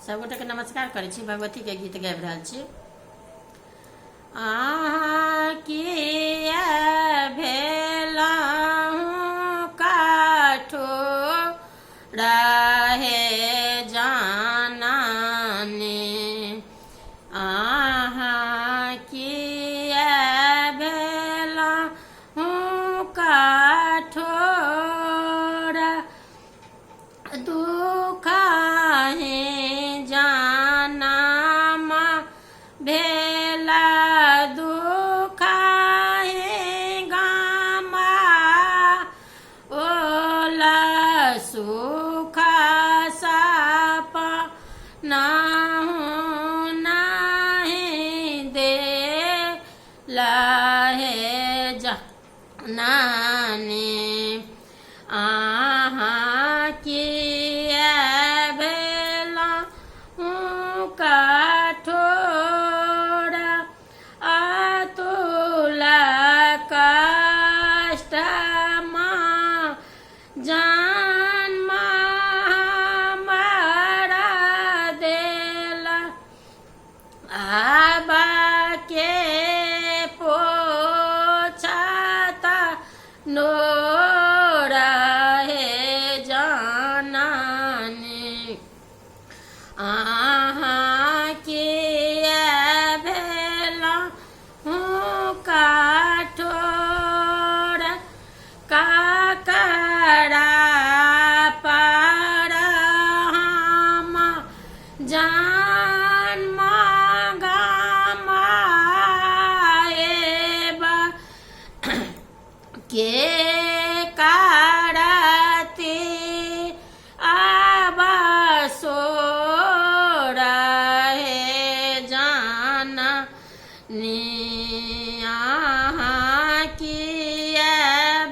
सबगोटे के नमस्कार करै छी। भगवती के गीत गाबि रहल छी। अहाँ किया भेलहुँ काठोरा हे जाननी, अहाँ किया भेलहुँ काठोरा, दुख हे जानमा भेला दुख हे गामा, ओला सुख साप नाहु नाही दे लाहे नानी, अहाँ किया भेलहुँ काठोरा, अतुला कष्टमा जन्म हमारा देला, आबा के पोछता नोरा हे जाननी, अहाँ किया भेलहुँ काठोरा, काकरा पर हम जन्म गमाएबा, के करती अबसोरा हे जाननी, अहाँ किया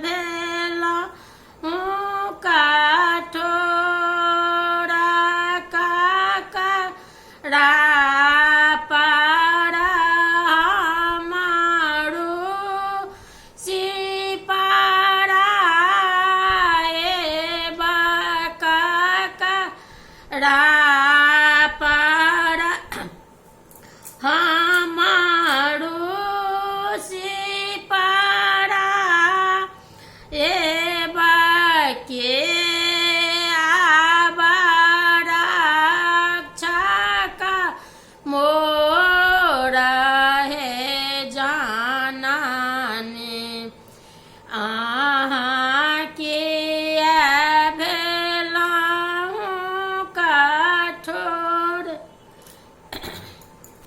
भेलहुँ काठोरा, काकरा पर हमारू सिपराएबा, काकरा